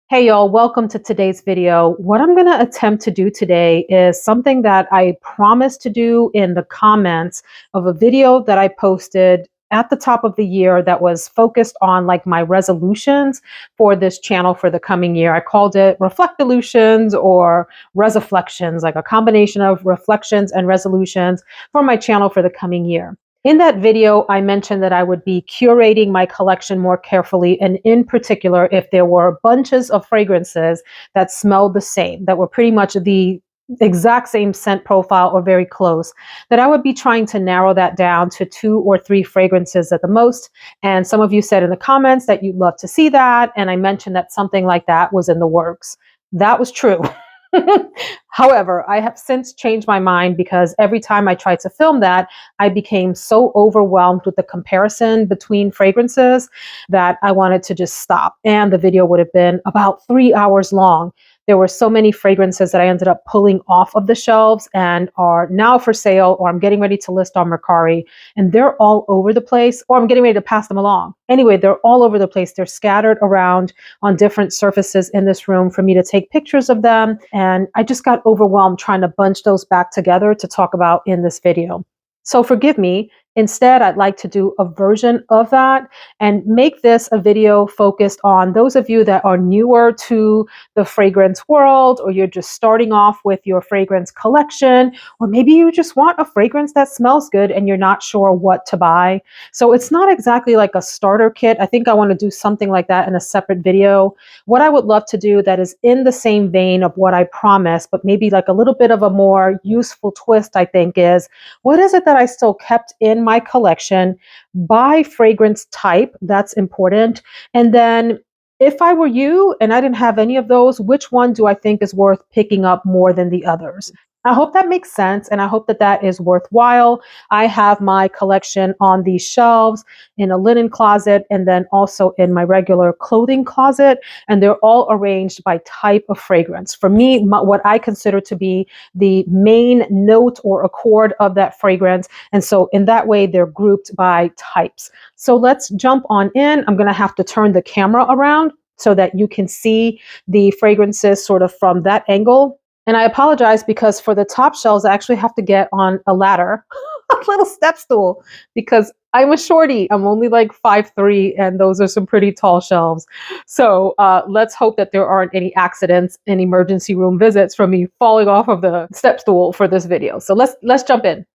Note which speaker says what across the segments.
Speaker 1: Hey y'all, welcome to today's video. What I'm going to attempt to do today is something that I promised to do in the comments of a video that I posted at the top of the year that was focused on like my resolutions for this channel for the coming year. I called it Reflectolutions or Resiflections, like a combination of reflections and resolutions for my channel for the coming year. In that video, I mentioned that I would be curating my collection more carefully, and in particular, if there were bunches of fragrances that smelled the same, that were pretty much the exact same scent profile or very close, that I would be trying to narrow that down to 2 or 3 fragrances at the most. And some of you said in the comments that you'd love to see that, and I mentioned that something like that was in the works. That was true. However, I have since changed my mind because every time I tried to film that, I became so overwhelmed with the comparison between fragrances that I wanted to just stop. And the video would have been about 3 hours long. There were so many fragrances that I ended up pulling off of the shelves and are now for sale, or I'm getting ready to list on Mercari, and they're all over the place, or I'm getting ready to pass them along. Anyway, they're all over the place. They're scattered around on different surfaces in this room for me to take pictures of them. And I just got overwhelmed trying to bunch those back together to talk about in this video. So forgive me. Instead, I'd like to do a version of that and make this a video focused on those of you that are newer to the fragrance world, or you're just starting off with your fragrance collection, or maybe you just want a fragrance that smells good and you're not sure what to buy. So it's not exactly like a starter kit. I think I want to do something like that in a separate video. What I would love to do that is in the same vein of what I promised, but maybe like a little bit of a more useful twist, I think, is what is it that I still kept in my collection by fragrance type? That's important. And then if I were you and I didn't have any of those, which one do I think is worth picking up more than the others? I hope that makes sense, and I hope that that is worthwhile. I have my collection on these shelves in a linen closet and then also in my regular clothing closet, and they're all arranged by type of fragrance. For me, what I consider to be the main note or accord of that fragrance, and so in that way, they're grouped by types. So let's jump on in. I'm going to have to turn the camera around so that you can see the fragrances sort of from that angle. And I apologize because for the top shelves, I actually have to get on a ladder, a little step stool, because I'm a shorty. I'm only like 5'3", and those are some pretty tall shelves. So let's hope that there aren't any accidents and emergency room visits from me falling off of the step stool for this video. So let's jump in.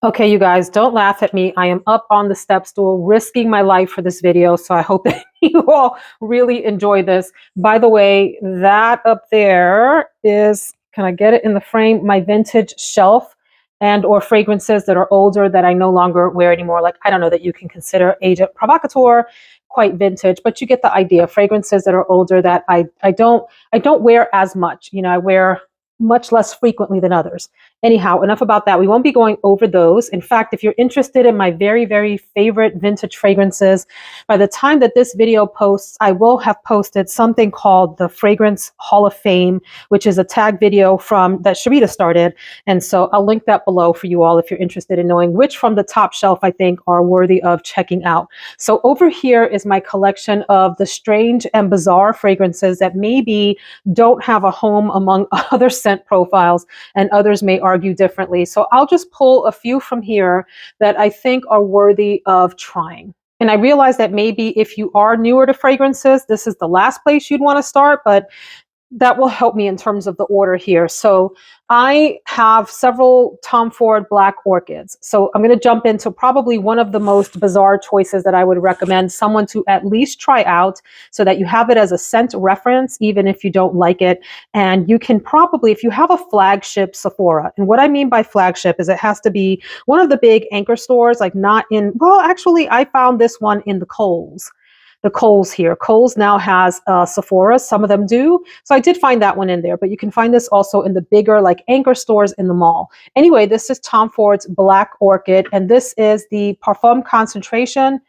Speaker 1: Okay, you guys, don't laugh at me. I am up on the step stool, risking my life for this video. So I hope that you all really enjoy this. By the way, that up there is, can I get it in the frame? My vintage shelf and or fragrances that are older that I no longer wear anymore. Like, I don't know, that you can consider Agent Provocateur quite vintage, but you get the idea. Fragrances that are older that I don't wear as much. You know, I wear much less frequently than others. Anyhow, enough about that. We won't be going over those. In fact, if you're interested in my very, very favorite vintage fragrances, by the time that this video posts, I will have posted something called the Fragrance Hall of Fame, which is a tag video from that Sharita started. And so I'll link that below for you all if you're interested in knowing which from the top shelf I think are worthy of checking out. So over here is my collection of the strange and bizarre fragrances that maybe don't have a home among other scent profiles, and others may argue differently. So I'll just pull a few from here that I think are worthy of trying. And I realize that maybe if you are newer to fragrances, this is the last place you'd want to start, but that will help me in terms of the order here. So I have several Tom Ford Black Orchids. So I'm going to jump into probably one of the most bizarre choices that I would recommend someone to at least try out so that you have it as a scent reference, even if you don't like it. And you can probably, if you have a flagship Sephora, and what I mean by flagship is it has to be one of the big anchor stores, like not in, well, actually, I found this one in the Kohl's. The Kohl's here. Kohl's now has Sephora. Some of them do. So I did find that one in there, but you can find this also in the bigger like anchor stores in the mall. Anyway, this is Tom Ford's Black Orchid, and this is the Parfum Concentration.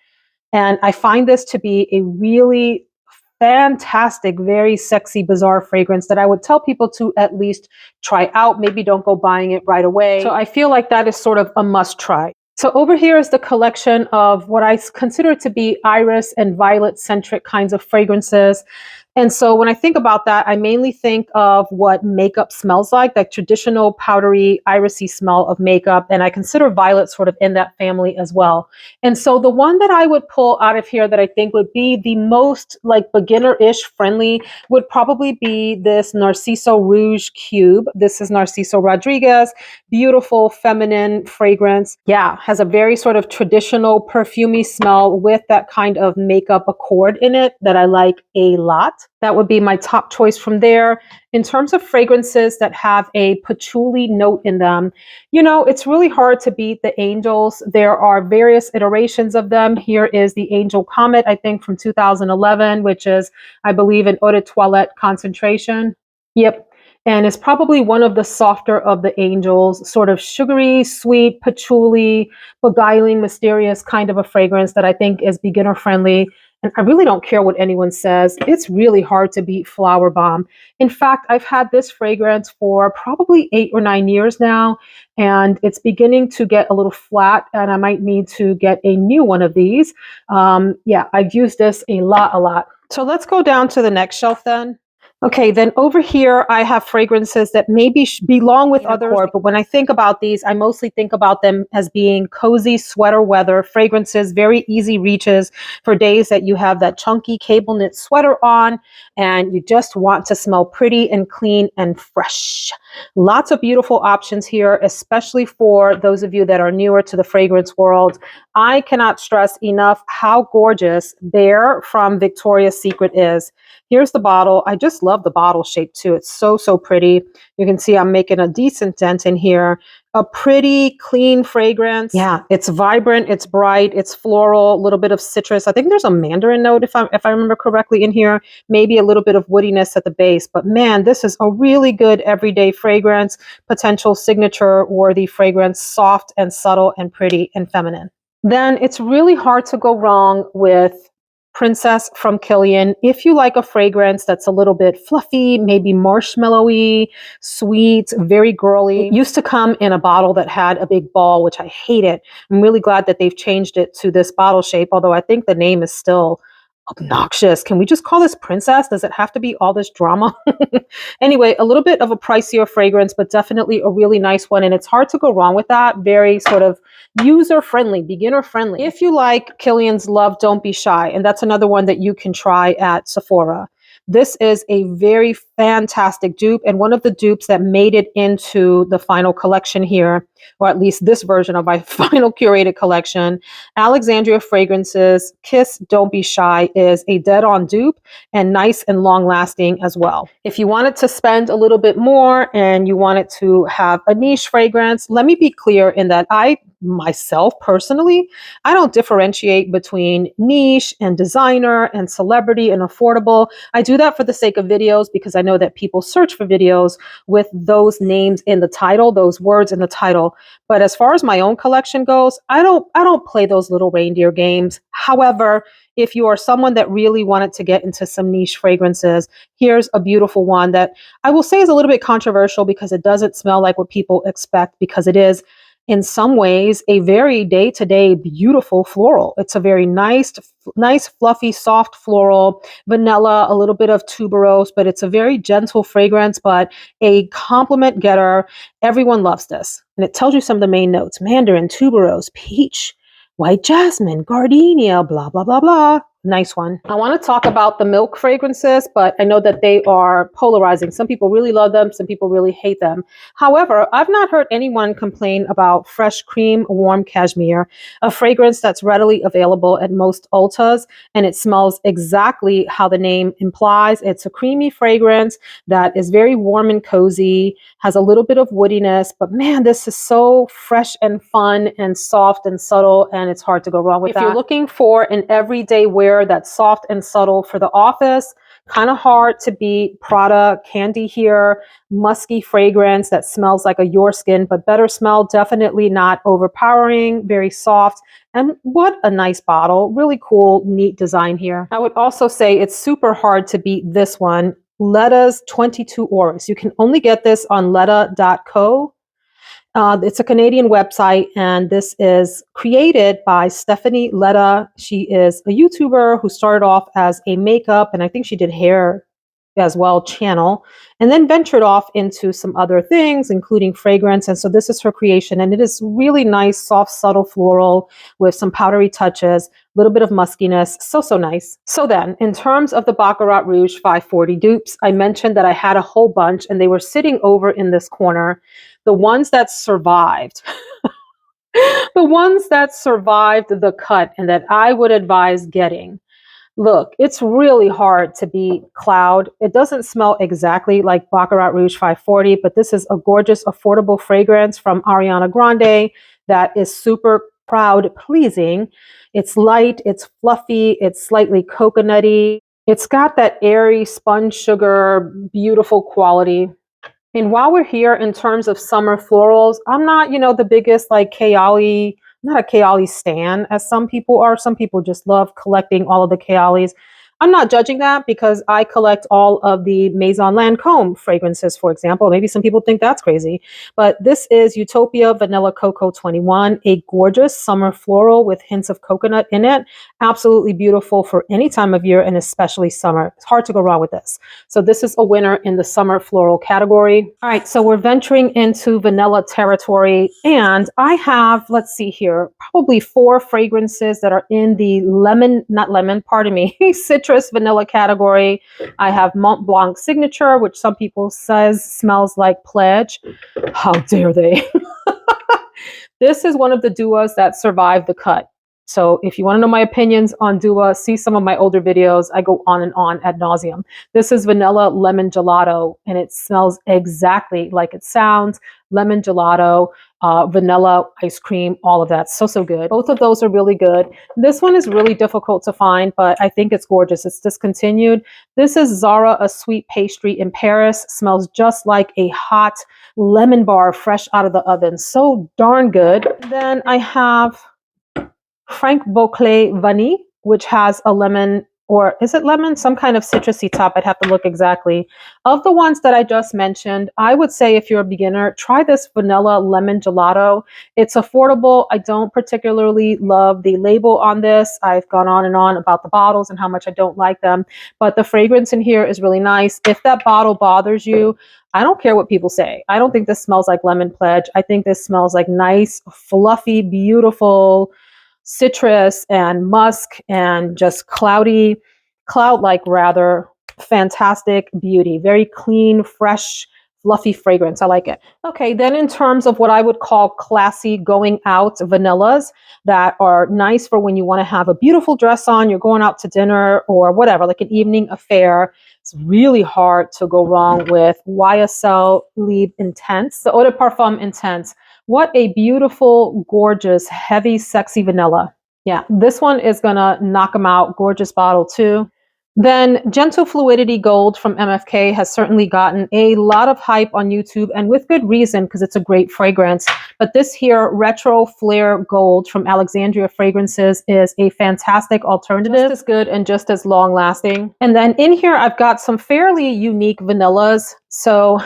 Speaker 1: And I find this to be a really fantastic, very sexy, bizarre fragrance that I would tell people to at least try out. Maybe don't go buying it right away. So I feel like that is sort of a must try. So over here is the collection of what I consider to be iris and violet centric kinds of fragrances. And so when I think about that, I mainly think of what makeup smells like, that traditional powdery, irisy smell of makeup. And I consider violet sort of in that family as well. And so the one that I would pull out of here that I think would be the most like beginner-ish friendly would probably be this Narciso Rouge Cube. This is Narciso Rodriguez, beautiful feminine fragrance. Yeah, has a very sort of traditional perfumey smell with that kind of makeup accord in it that I like a lot. That would be my top choice from there. In terms of fragrances that have a patchouli note in them, you know, it's really hard to beat the Angels. There are various iterations of them. Here is the Angel Comet, I think from 2011, which is, I believe, an eau de toilette concentration. Yep. And it's probably one of the softer of the Angels, sort of sugary, sweet, patchouli, beguiling, mysterious kind of a fragrance that I think is beginner friendly. And I really don't care what anyone says. It's really hard to beat Flower Bomb. In fact, I've had this fragrance for probably 8 or 9 years now, and it's beginning to get a little flat, and I might need to get a new one of these. Yeah, I've used this a lot. So let's go down to the next shelf then. Okay, then over here, I have fragrances that maybe belong with others, but when I think about these, I mostly think about them as being cozy sweater weather fragrances, very easy reaches for days that you have that chunky cable knit sweater on and you just want to smell pretty and clean and fresh. Lots of beautiful options here, especially for those of you that are newer to the fragrance world. I cannot stress enough how gorgeous Bare from Victoria's Secret is. Here's the bottle. I just love the bottle shape too. It's so pretty. You can see I'm making a decent dent in here. A pretty clean fragrance. Yeah, it's vibrant, it's bright, it's floral, a little bit of citrus. I think there's a mandarin note if I remember correctly in here. Maybe a little bit of woodiness at the base. But man, this is a really good everyday fragrance, potential signature worthy fragrance, soft and subtle and pretty and feminine. Then it's really hard to go wrong with Princess from Kilian. If you like a fragrance that's a little bit fluffy, maybe marshmallowy, sweet, very girly. It used to come in a bottle that had a big ball, which I hated. I'm really glad that they've changed it to this bottle shape, although I think the name is still obnoxious. Can we just call this Princess? Does it have to be all this drama? Anyway, a little bit of a pricier fragrance, but definitely a really nice one. And it's hard to go wrong with that. Very sort of user-friendly, beginner-friendly. If you like Kilian's Love, Don't Be Shy, and that's another one that you can try at Sephora. This is a very fantastic dupe and one of the dupes that made it into the final collection here, or at least this version of my final curated collection. Alexandria Fragrances Kiss Don't Be Shy is a dead-on dupe and nice and long-lasting as well. If you wanted to spend a little bit more and you wanted to have a niche fragrance, let me be clear in that myself personally, I don't differentiate between niche and designer and celebrity and affordable. I do that for the sake of videos because I know that people search for videos with those names in the title, those words in the title. But as far as my own collection goes, I don't play those little reindeer games. However, if you are someone that really wanted to get into some niche fragrances, here's a beautiful one that I will say is a little bit controversial because it doesn't smell like what people expect, because it is in some ways a very day-to-day beautiful floral. It's a very nice, fluffy, soft floral, vanilla, a little bit of tuberose, but it's a very gentle fragrance, but a compliment getter. Everyone loves this. And it tells you some of the main notes: mandarin, tuberose, peach, white jasmine, gardenia, blah, blah, blah, blah. Nice one. I want to talk about the milk fragrances, but I know that they are polarizing. Some people really love them. Some people really hate them. However, I've not heard anyone complain about Fresh Cream Warm Cashmere, a fragrance that's readily available at most Ultas, and it smells exactly how the name implies. It's a creamy fragrance that is very warm and cozy, has a little bit of woodiness, but man, this is so fresh and fun and soft and subtle, and it's hard to go wrong with that. If you're looking for an everyday wear that's soft and subtle for the office, kind of hard to beat Prada Candy here. Musky fragrance that smells like a Your Skin, but better smell, definitely not overpowering, very soft. And what a nice bottle. Really cool, neat design here. I would also say it's super hard to beat this one, Letta's 22 Auras. You can only get this on letta.co. It's a Canadian website, and this is created by Stephanie Letta. She is a YouTuber who started off as a makeup, and I think she did hair as well channel, and then ventured off into some other things, including fragrance. And so this is her creation, and it is really nice, soft, subtle floral with some powdery touches, a little bit of muskiness. So, so nice. So then, in terms of the Baccarat Rouge 540 dupes, I mentioned that I had a whole bunch and they were sitting over in this corner. The ones that survived, the ones that survived the cut and that I would advise getting. Look, it's really hard to beat Cloud. It doesn't smell exactly like Baccarat Rouge 540, but this is a gorgeous, affordable fragrance from Ariana Grande that is super crowd pleasing. It's light, it's fluffy, it's slightly coconutty. It's got that airy sponge sugar, beautiful quality. And while we're here in terms of summer florals, I'm not, the biggest like Kayali, not a Kayali stan as some people are. Some people just love collecting all of the Kayalis. I'm not judging that because I collect all of the Maison Lancôme fragrances, for example. Maybe some people think that's crazy, but this is Utopia Vanilla Cocoa 21, a gorgeous summer floral with hints of coconut in it. Absolutely beautiful for any time of year and especially summer. It's hard to go wrong with this. So this is a winner in the summer floral category. All right, so we're venturing into vanilla territory, and I have, let's see here, probably 4 fragrances that are in the citrus vanilla category. I have Mont Blanc Signature, which some people says smells like Pledge. How dare they? This is one of the duos that survived the cut. So if you want to know my opinions on Dua, see some of my older videos. I go on and on ad nauseum. This is Vanilla Lemon Gelato, and it smells exactly like it sounds. Lemon gelato, vanilla ice cream, all of that. So, so good. Both of those are really good. This one is really difficult to find, but I think it's gorgeous. It's discontinued. This is Zara, a sweet pastry in Paris. Smells just like a hot lemon bar fresh out of the oven. So darn good. Then I have Frank Boclet Vanille, which has a lemon, or is it lemon? Some kind of citrusy top. I'd have to look exactly. Of the ones that I just mentioned, I would say if you're a beginner, try this Vanilla Lemon Gelato. It's affordable. I don't particularly love the label on this. I've gone on and on about the bottles and how much I don't like them, but the fragrance in here is really nice. If that bottle bothers you, I don't care what people say. I don't think this smells like Lemon Pledge. I think this smells like nice, fluffy, beautiful citrus and musk and just cloud-like rather, fantastic beauty. Very clean, fresh, fluffy fragrance. I like it. Okay, then in terms of what I would call classy going out vanillas that are nice for when you want to have a beautiful dress on, you're going out to dinner or whatever, like an evening affair. It's really hard to go wrong with YSL Libre Intense, the Eau de Parfum Intense. What a beautiful, gorgeous, heavy, sexy vanilla. Yeah, this one is gonna knock them out. Gorgeous bottle too. Then Gentle Fluidity Gold from MFK has certainly gotten a lot of hype on YouTube, and with good reason, because it's a great fragrance. But this here, Retro Flare Gold from Alexandria Fragrances, is a fantastic alternative. Just as good and just as long lasting. And then in here, I've got some fairly unique vanillas. So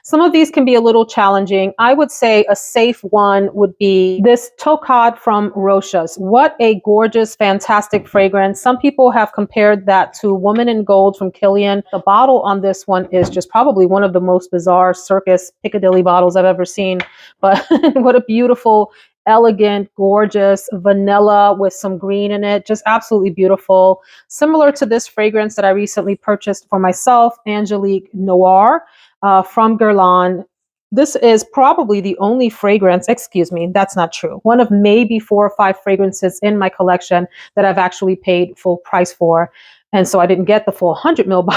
Speaker 1: some of these can be a little challenging. I would say a safe one would be this Tocade from Rochas. What a gorgeous, fantastic fragrance. Some people have compared that to Woman in Gold from Kilian. The bottle on this one is just probably one of the most bizarre circus Piccadilly bottles I've ever seen. But what a beautiful, elegant, gorgeous vanilla with some green in it. Just absolutely beautiful. Similar to this fragrance that I recently purchased for myself, Angelique Noir. From Guerlain. This is probably the only fragrance, excuse me, that's not true. One of maybe 4 or 5 fragrances in my collection that I've actually paid full price for. And so I didn't get the full 100 ml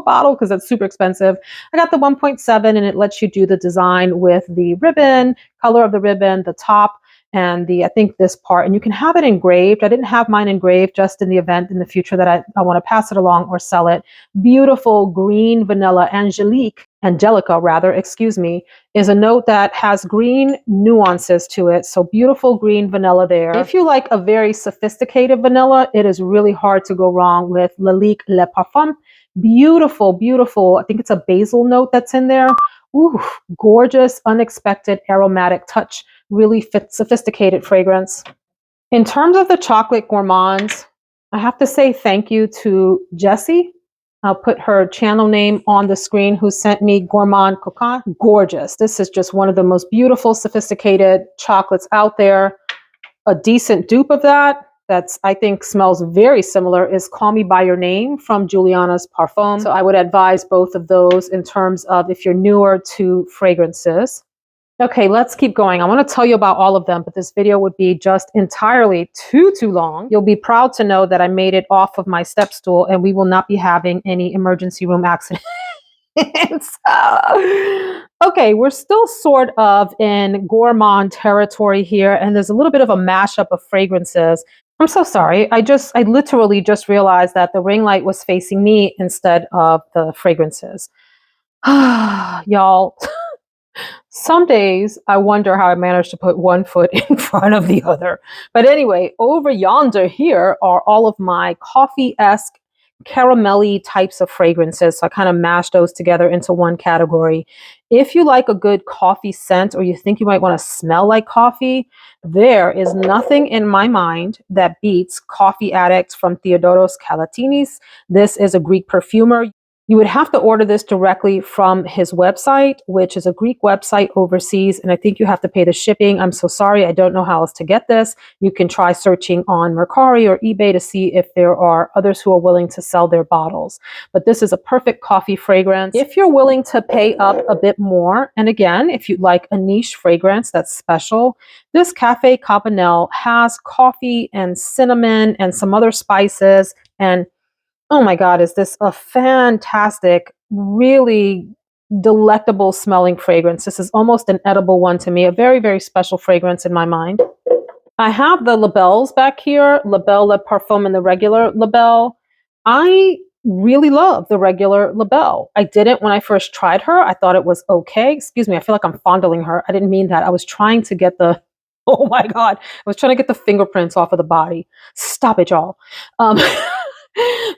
Speaker 1: bottle because that's super expensive. I got the 1.7 and it lets you do the design with the ribbon, color of the ribbon, the top, and I think this part, and you can have it engraved. I didn't have mine engraved just in the event in the future that I want to pass it along or sell it. Beautiful green vanilla, Angelica rather, excuse me, is a note that has green nuances to it. So beautiful green vanilla there. If you like a very sophisticated vanilla, it is really hard to go wrong with Lalique Le Parfum. Beautiful, beautiful. I think it's a basil note that's in there. Ooh, gorgeous, unexpected aromatic touch. Really sophisticated fragrance. In terms of the chocolate gourmands, I have to say thank you to Jessie. I'll put her channel name on the screen, who sent me Gourmand Cocotte. Gorgeous. This is just one of the most beautiful, sophisticated chocolates out there. A decent dupe of that's, I think, smells very similar is Call Me By Your Name from Juliana's Parfums. So I would advise both of those in terms of if you're newer to fragrances. Okay, let's keep going. I want to tell you about all of them, but this video would be just entirely too long. You'll be proud to know that I made it off of my step stool and we will not be having any emergency room accidents. Okay, we're still sort of in gourmand territory here, and there's a little bit of a mashup of fragrances. I'm so sorry. I literally just realized that the ring light was facing me instead of the fragrances. Y'all. Some days I wonder how I managed to put one foot in front of the other. But anyway, over yonder here are all of my coffee-esque, caramelly types of fragrances. So I kind of mashed those together into one category. If you like a good coffee scent, or you think you might want to smell like coffee, there is nothing in my mind that beats Coffee Addict from Theodoros Kalatinis. This is a Greek perfumer. You would have to order this directly from his website, which is a Greek website overseas, and I think you have to pay the shipping. I'm so sorry, I don't know how else to get this. You can try searching on Mercari or eBay to see if there are others who are willing to sell their bottles. But this is a perfect coffee fragrance. If you're willing to pay up a bit more, and again, if you'd like a niche fragrance that's special, this Café Cabanel has coffee and cinnamon and some other spices, and oh my God, is this a fantastic, really delectable smelling fragrance. This is almost an edible one to me, a very, very special fragrance in my mind. I have the labels back here, Label Le Parfum and the regular label. I really love the regular label. I didn't when I first tried her. I thought it was okay. Excuse me, I feel like I'm fondling her. I didn't mean that. I was trying to get the, oh my God, I was trying to get the fingerprints off of the body. Stop it, y'all.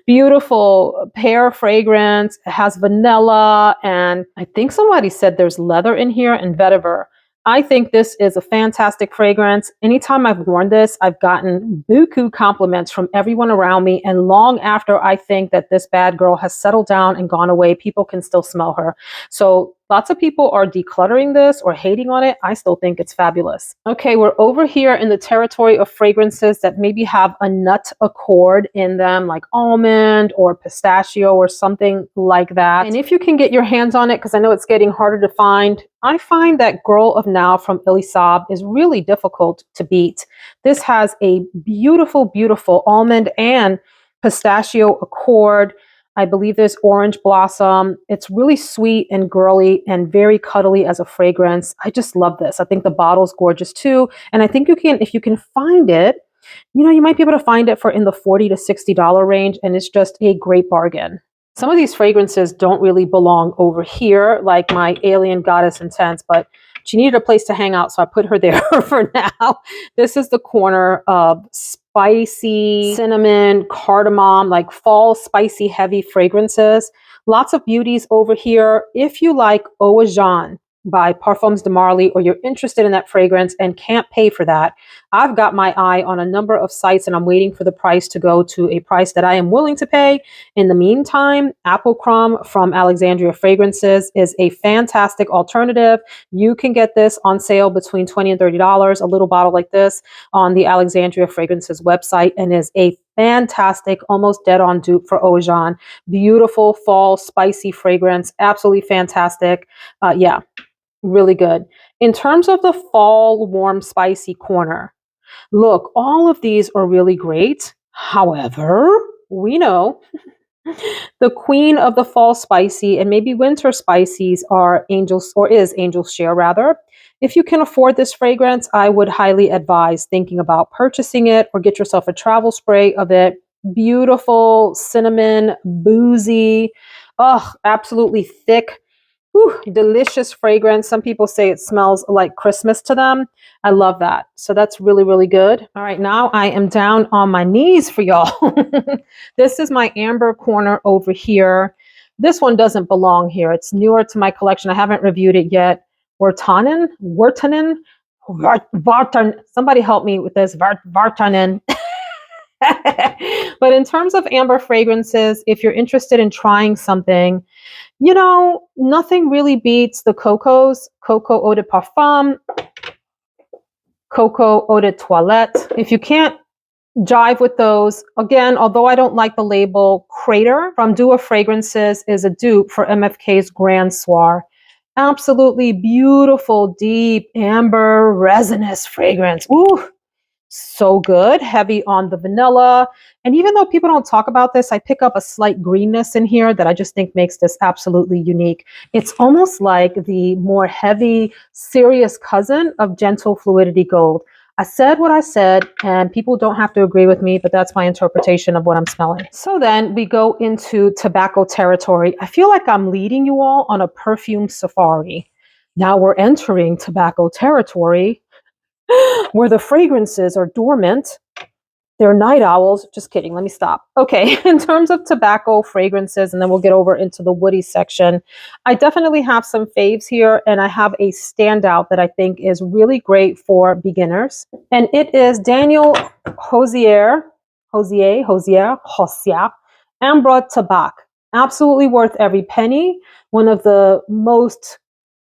Speaker 1: Beautiful pear fragrance. It has vanilla, and I think somebody said there's leather in here, and vetiver. I think this is a fantastic fragrance. Anytime I've worn this, I've gotten buku compliments from everyone around me, and long after I think that this bad girl has settled down and gone away, people can still smell her. So lots of people are decluttering this or hating on it. I still think it's fabulous. Okay, we're over here in the territory of fragrances that maybe have a nut accord in them, like almond or pistachio or something like that. And if you can get your hands on it, because I know it's getting harder to find, I find that Girl of Now from Elisab is really difficult to beat. This has a beautiful, beautiful almond and pistachio accord. I believe there's orange blossom. It's really sweet and girly and very cuddly as a fragrance. I just love this. I think the bottle's gorgeous too. And I think you can, if you can find it, you know, you might be able to find it for in the $40 to $60 range, and it's just a great bargain. Some of these fragrances don't really belong over here, like my Alien Goddess Intense, but she needed a place to hang out, so I put her there for now. This is the corner of spicy, cinnamon, cardamom, like fall spicy heavy fragrances. Lots of beauties over here. If you like Eau Jean by Parfums de Marly, or you're interested in that fragrance and can't pay for that, I've got my eye on a number of sites, and I'm waiting for the price to go to a price that I am willing to pay. In the meantime, Apple Crumb from Alexandria Fragrances is a fantastic alternative. You can get this on sale between $20 and $30, a little bottle like this, on the Alexandria Fragrances website, and is a fantastic, almost dead on dupe for Eau Jean. Beautiful fall spicy fragrance, absolutely fantastic. Yeah, really good. In terms of the fall warm spicy corner, look, all of these are really great. However, we know the queen of the fall spicy and maybe winter spices are Angel's, or is Angel's Share rather. If you can afford this fragrance, I would highly advise thinking about purchasing it, or get yourself a travel spray of it. Beautiful, cinnamon, boozy, oh, absolutely thick. Whew, delicious fragrance. Some people say it smells like Christmas to them. I love that. So that's really, really good. All right, now I am down on my knees for y'all. This is my amber corner over here. This one doesn't belong here. It's newer to my collection. I haven't reviewed it yet. Vartanen. Somebody help me with this. Vartanen. But in terms of amber fragrances, if you're interested in trying something, you know, nothing really beats the Coco's Coco Eau de Parfum, Coco Eau de Toilette. If you can't jive with those, again, although I don't like the label, Crater from Dua Fragrances is a dupe for MFK's Grand Soir. Absolutely beautiful, deep, amber, resinous fragrance. Ooh, so good, heavy on the vanilla. And even though people don't talk about this, I pick up a slight greenness in here that I just think makes this absolutely unique. It's almost like the more heavy, serious cousin of Gentle Fluidity Gold. I said what I said, and people don't have to agree with me, but that's my interpretation of what I'm smelling. So then we go into tobacco territory. I feel like I'm leading you all on a perfume safari. Now we're entering tobacco territory where the fragrances are dormant. They're night owls. Just kidding. Let me stop. Okay. In terms of tobacco fragrances, and then we'll get over into the woody section, I definitely have some faves here, and I have a standout that I think is really great for beginners. And it is Daniel Hosier, Ambre Tabac. Absolutely worth every penny. One of the most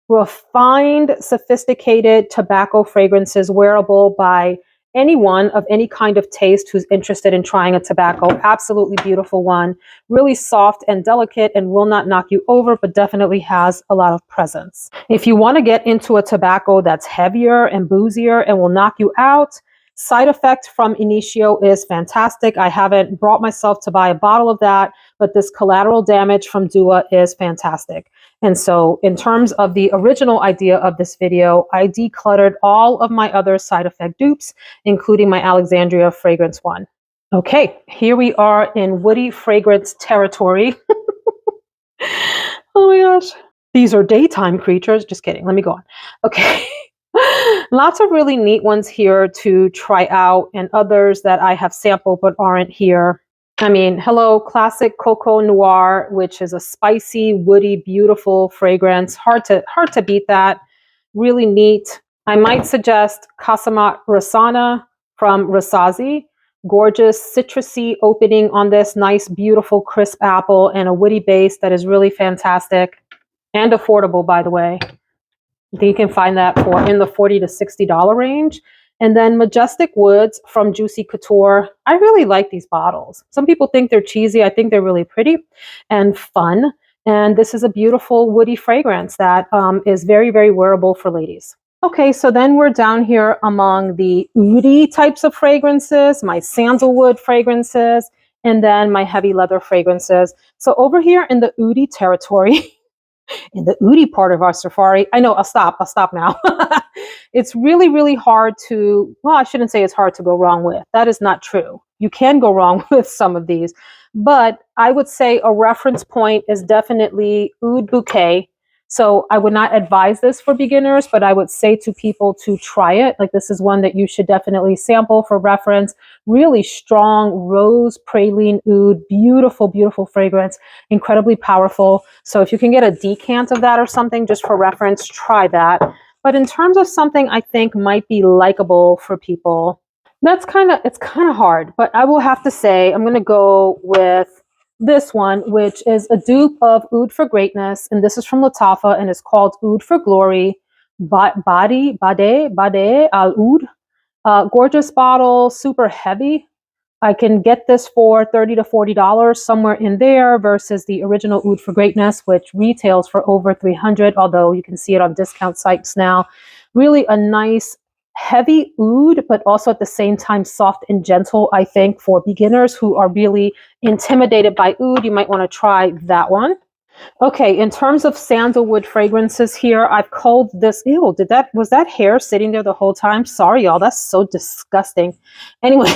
Speaker 1: refined, sophisticated tobacco fragrances wearable by anyone of any kind of taste who's interested in trying a tobacco. Absolutely beautiful one. Really soft and delicate and will not knock you over, but definitely has a lot of presence. If you want to get into a tobacco that's heavier and boozier and will knock you out, Side Effect from Initio is fantastic. I haven't brought myself to buy a bottle of that, but this Collateral Damage from Dua is fantastic. And so in terms of the original idea of this video, I decluttered all of my other Side Effect dupes, including my Alexandria fragrance one. Okay, here we are in woody fragrance territory. Oh my gosh. These are daytime creatures. Just kidding. Let me go on. Okay. Lots of really neat ones here to try out, and others that I have sampled but aren't here. I mean, hello, classic Coco Noir, which is a spicy, woody, beautiful fragrance. Hard to beat that. Really neat. I might suggest Casamat Rasana from Rasazi. Gorgeous citrusy opening on this nice, beautiful, crisp apple and a woody base that is really fantastic and affordable, by the way. I think you can find that for in the $40 to $60 range. And then Majestic Woods from Juicy Couture. I really like these bottles. Some people think they're cheesy. I think they're really pretty and fun. And this is a beautiful woody fragrance that is very, very wearable for ladies. Okay, so then we're down here among the oudi types of fragrances, my sandalwood fragrances, and then my heavy leather fragrances. So over here in the oudi territory, in the oudi part of our safari. I know, I'll stop now. It's really, really hard to, well, I shouldn't say it's hard to go wrong with. That is not true. You can go wrong with some of these, but I would say a reference point is definitely Oud Bouquet. So I would not advise this for beginners, but I would say to people to try it. Like, this is one that you should definitely sample for reference. Really strong rose praline oud, beautiful, beautiful fragrance, incredibly powerful. So if you can get a decant of that or something just for reference, try that. But in terms of something I think might be likable for people, it's kind of hard, but I will have to say I'm going to go with this one, which is a dupe of Oud for Greatness, and this is from Lattafa, and it's called Oud for Glory, Bade Al Oud. Gorgeous bottle, super heavy. I can get this for $30 to $40, somewhere in there, versus the original Oud for Greatness, which retails for over $300, although you can see it on discount sites now. Really a nice heavy oud, but also at the same time soft and gentle. I think for beginners who are really intimidated by oud, you might want to try that one. Okay, in terms of sandalwood fragrances here, I've culled this. Ew, was that hair sitting there the whole time? Sorry, y'all, that's so disgusting. Anyway,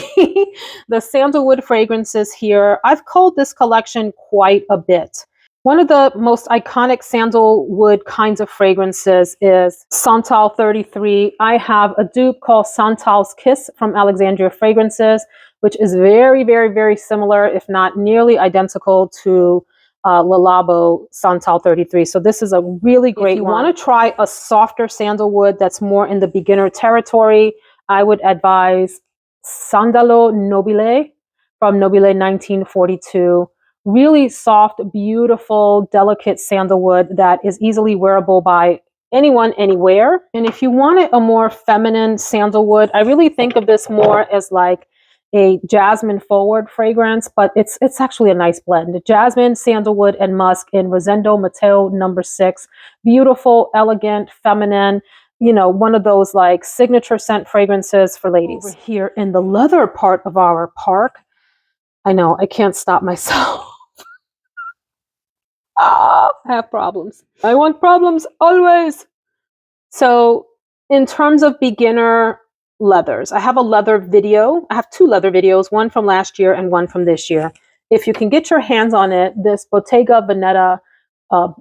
Speaker 1: the sandalwood fragrances here, I've culled this collection quite a bit. One of the most iconic sandalwood kinds of fragrances is Santal 33. I have a dupe called Santal's Kiss from Alexandria Fragrances, which is very, very, very similar, if not nearly identical to Le Labo Santal 33. So this is a really great one. If you want to try a softer sandalwood that's more in the beginner territory, I would advise Sandalo Nobile from Nobile 1942. Really soft, beautiful, delicate sandalwood that is easily wearable by anyone, anywhere. And if you wanted a more feminine sandalwood, I really think of this more as like a jasmine forward fragrance, but it's actually a nice blend. Jasmine, sandalwood, and musk in Rosendo Mateo #6. Beautiful, elegant, feminine, you know, one of those like signature scent fragrances for ladies. Over here in the leather part of our park, I know, I can't stop myself. I have problems. I want problems always. So in terms of beginner leathers, I have a leather video. I have 2 leather videos, one from last year and one from this year. If you can get your hands on it, this Bottega Veneta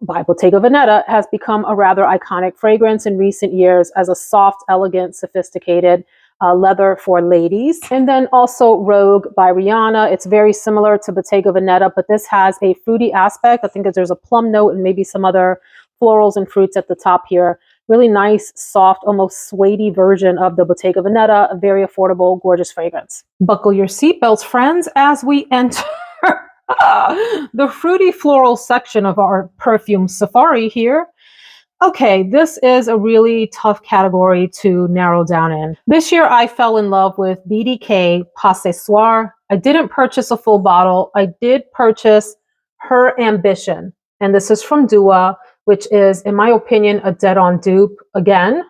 Speaker 1: by Bottega Veneta has become a rather iconic fragrance in recent years as a soft, elegant, sophisticated leather for ladies. And then also Rogue by Rihanna. It's very similar to Bottega Veneta, but this has a fruity aspect. I think that there's a plum note and maybe some other florals and fruits at the top here. Really nice, soft, almost suede version of the Bottega Veneta. A very affordable, gorgeous fragrance. Buckle your seatbelts, friends, as we enter the fruity floral section of our perfume safari here. Okay, this is a really tough category to narrow down in. This year, I fell in love with BDK Pas Ce Soir. I didn't purchase a full bottle. I did purchase Her Ambition, and this is from Dua, which is, in my opinion, a dead-on dupe. Again,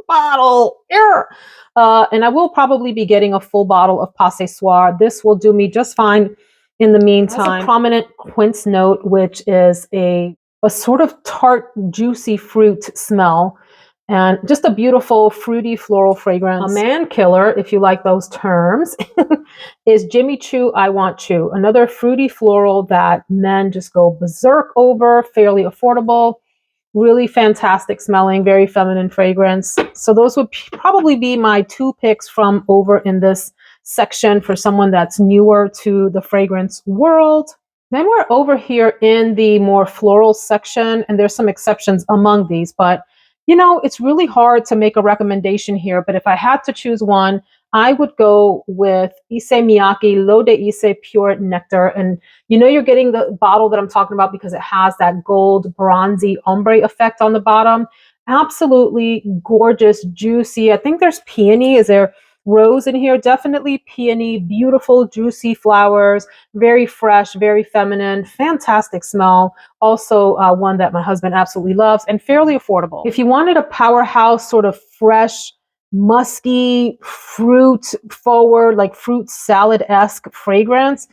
Speaker 1: bottle. And I will probably be getting a full bottle of Pas Ce Soir. This will do me just fine in the meantime. It has a prominent quince note, which is a sort of tart, juicy fruit smell, and just a beautiful, fruity floral fragrance. A man killer, if you like those terms, is Jimmy Choo I Want Choo, another fruity floral that men just go berserk over, fairly affordable, really fantastic smelling, very feminine fragrance. So those would probably be my 2 picks from over in this section for someone that's newer to the fragrance world. Then we're over here in the more floral section, and there's some exceptions among these, but you know, it's really hard to make a recommendation here, but if I had to choose one, I would go with Issey Miyake L'Eau de Issey Pure Nectar. And you know you're getting the bottle that I'm talking about because it has that gold bronzy ombre effect on the bottom. Absolutely gorgeous, juicy. I think there's peony. Is there rose in here? Definitely peony, beautiful, juicy flowers, very fresh, very feminine, fantastic smell. Also one that my husband absolutely loves and fairly affordable. If you wanted a powerhouse sort of fresh, musky, fruit forward, like fruit salad-esque fragrance,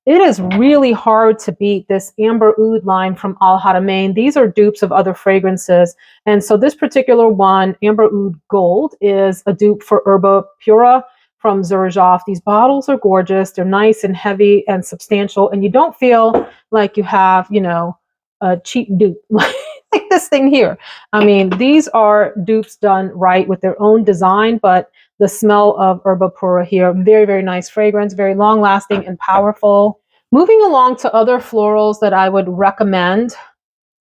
Speaker 1: it is really hard to beat this Amber Oud line from Al Haramain. These are dupes of other fragrances. And so this particular one, Amber Oud Gold, is a dupe for Herba Pura from Xerjoff. These bottles are gorgeous. They're nice and heavy and substantial. And you don't feel like you have, you know, a cheap dupe like this thing here. I mean, these are dupes done right with their own design, but the smell of Herba Pura here, very, very nice fragrance, very long lasting and powerful. Moving along to other florals that I would recommend.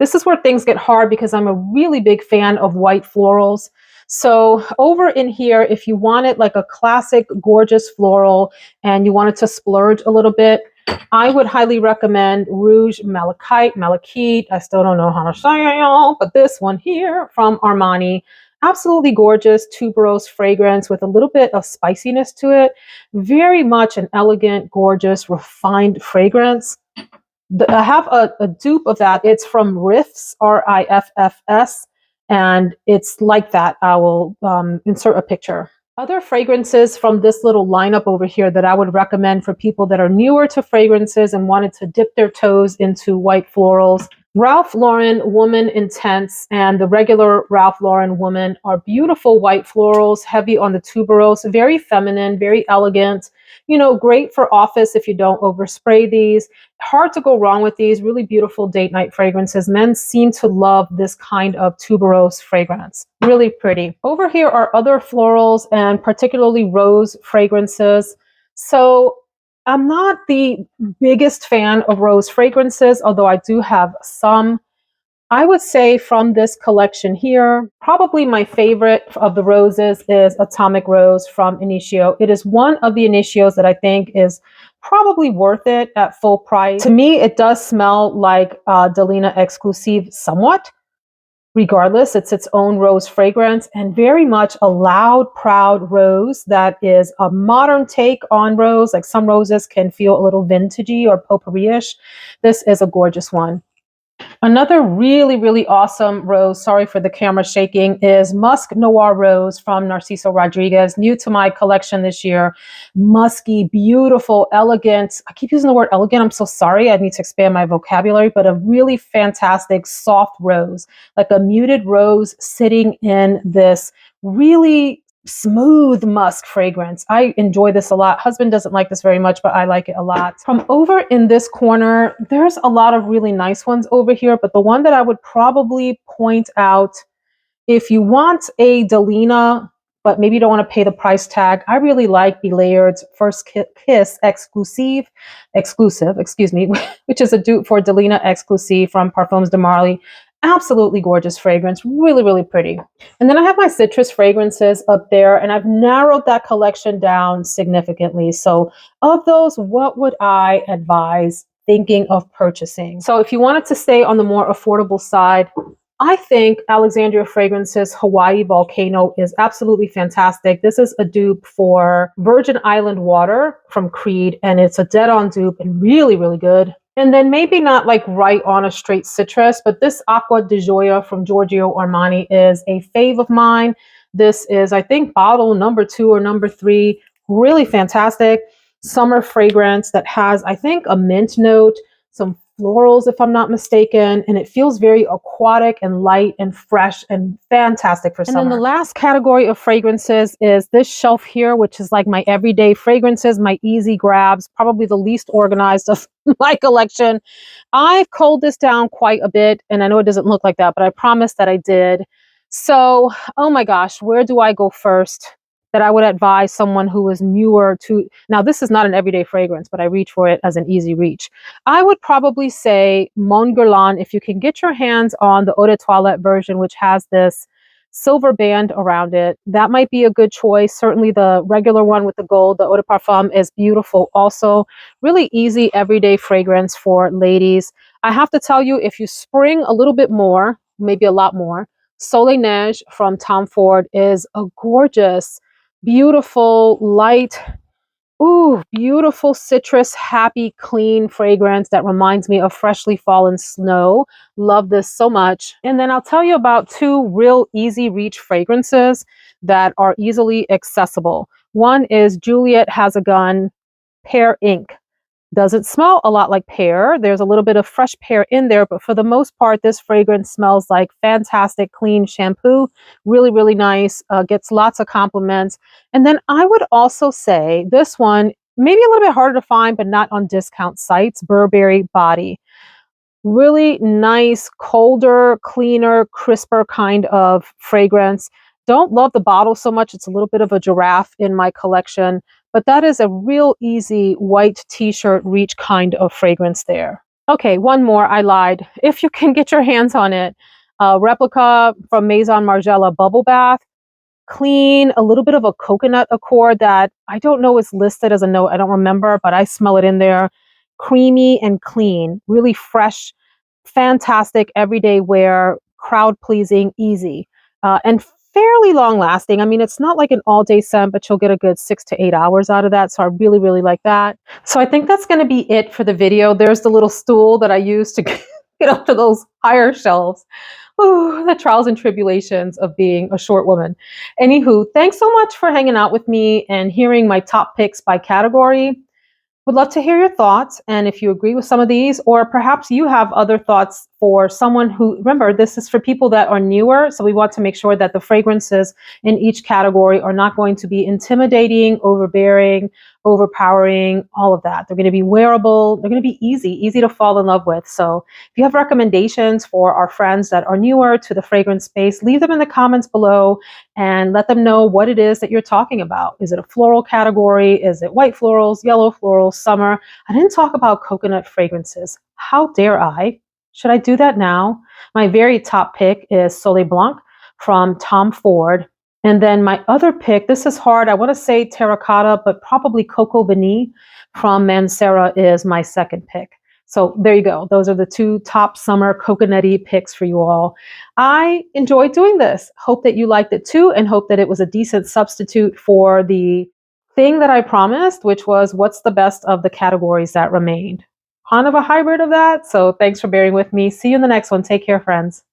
Speaker 1: This is where things get hard because I'm a really big fan of white florals. So over in here, if you wanted like a classic, gorgeous floral and you wanted to splurge a little bit, I would highly recommend Rouge Malachite. I still don't know how to say it, y'all, but this one here from Armani. Absolutely gorgeous tuberose fragrance with a little bit of spiciness to it. Very much an elegant, gorgeous, refined fragrance. I have a dupe of that. It's from Riffs, Riffs, and it's like that. I will insert a picture. Other fragrances from this little lineup over here that I would recommend for people that are newer to fragrances and wanted to dip their toes into white florals. Ralph Lauren Woman Intense and the regular Ralph Lauren Woman are beautiful white florals, heavy on the tuberose, very feminine, very elegant. You know, great for office if you don't overspray these. Hard to go wrong with these. Really beautiful date night fragrances. Men seem to love this kind of tuberose fragrance. Really pretty. Over here are other florals and particularly rose fragrances. So I'm not the biggest fan of rose fragrances, although I do have some. I would say from this collection here, probably my favorite of the roses is Atomic Rose from Initio. It is one of the Initios that I think is probably worth it at full price. To me, it does smell like Delina Exclusive somewhat. Regardless, it's its own rose fragrance and very much a loud, proud rose that is a modern take on rose. Like some roses can feel a little vintagey or potpourri-ish. This is a gorgeous one. Another really, really awesome rose, sorry for the camera shaking, is Musk Noir Rose from Narciso Rodriguez, new to my collection this year. Musky, beautiful, elegant. I keep using the word elegant. I'm so sorry. I need to expand my vocabulary, but a really fantastic, soft rose, like a muted rose sitting in this really smooth musk fragrance. I enjoy this a lot. Husband doesn't like this very much, but I like it a lot. From over in this corner, there's a lot of really nice ones over here, but the one that I would probably point out, if you want a Delina, but maybe you don't want to pay the price tag, I really like Belayard's First Kiss Exclusive, excuse me, which is a dupe for Delina Exclusive from Parfums de Marly. Absolutely gorgeous fragrance, really, really pretty. And then I have my citrus fragrances up there, and I've narrowed that collection down significantly. So of those, what would I advise thinking of purchasing? So if you wanted to stay on the more affordable side, I think Alexandria Fragrances Hawaii Volcano is absolutely fantastic. This is a dupe for Virgin Island Water from Creed, and it's a dead-on dupe and really, really good. And then maybe not like right on a straight citrus, but this Acqua di Gioia from Giorgio Armani is a fave of mine. This is, I think, bottle number 2 or number 3. Really fantastic summer fragrance that has, I think, a mint note, some florals, if I'm not mistaken, and it feels very aquatic and light and fresh and fantastic for summer. And then the last category of fragrances is this shelf here, which is like my everyday fragrances, my easy grabs, probably the least organized of my collection. I've culled this down quite a bit, and I know it doesn't look like that, but I promised that I did. So, oh my gosh, where do I go first? That I would advise someone who is newer to, now this is not an everyday fragrance, but I reach for it as an easy reach. I would probably say Mon Guerlain, if you can get your hands on the Eau de Toilette version, which has this silver band around it, that might be a good choice. Certainly the regular one with the gold, the Eau de Parfum, is beautiful. Also, really easy everyday fragrance for ladies. I have to tell you, if you spring a little bit more, maybe a lot more, Soleil Neige from Tom Ford is a gorgeous, beautiful, light, beautiful citrus, happy, clean fragrance that reminds me of freshly fallen snow. Love this so much. And then I'll tell you about 2 real easy reach fragrances that are easily accessible. One is Juliet Has a Gun Pear Ink. Doesn't smell a lot like pear. There's a little bit of fresh pear in there, but for the most part, this fragrance smells like fantastic, clean shampoo. Really, really nice. Gets lots of compliments. And then I would also say this one, maybe a little bit harder to find, but not on discount sites, Burberry Body. Really nice, colder, cleaner, crisper kind of fragrance. Don't love the bottle so much. It's a little bit of a giraffe in my collection, but that is a real easy white t-shirt reach kind of fragrance there. Okay, one more. I lied. If you can get your hands on it, replica from Maison Margiela Bubble Bath. Clean, a little bit of a coconut accord that I don't know is listed as a note. I don't remember, but I smell it in there. Creamy and clean, really fresh, fantastic everyday wear, crowd pleasing, easy, and fairly long lasting. I mean, it's not like an all day scent, but you'll get a good 6 to 8 hours out of that. So I really, really like that. So I think that's going to be it for the video. There's the little stool that I use to get up to those higher shelves. Ooh, the trials and tribulations of being a short woman. Anywho, thanks so much for hanging out with me and hearing my top picks by category. Would love to hear your thoughts, and if you agree with some of these, or perhaps you have other thoughts for someone who, remember, this is for people that are newer, so we want to make sure that the fragrances in each category are not going to be intimidating, overbearing, overpowering, all of that. They're going to be wearable. They're going to be easy to fall in love with. So if you have recommendations for our friends that are newer to the fragrance space, leave them in the comments below and let them know what it is that you're talking about. Is it a floral category? Is it white florals, yellow florals, summer? I didn't talk about coconut fragrances. How dare I? Should I do that now? My very top pick is Soleil Blanc from Tom Ford. And then my other pick, this is hard. I want to say terracotta, but probably Coco Vanille from Mancera is my second pick. So there you go. Those are the two top summer coconutty picks for you all. I enjoyed doing this. Hope that you liked it too, and hope that it was a decent substitute for the thing that I promised, which was what's the best of the categories that remained. Kind of a hybrid of that. So thanks for bearing with me. See you in the next one. Take care, friends.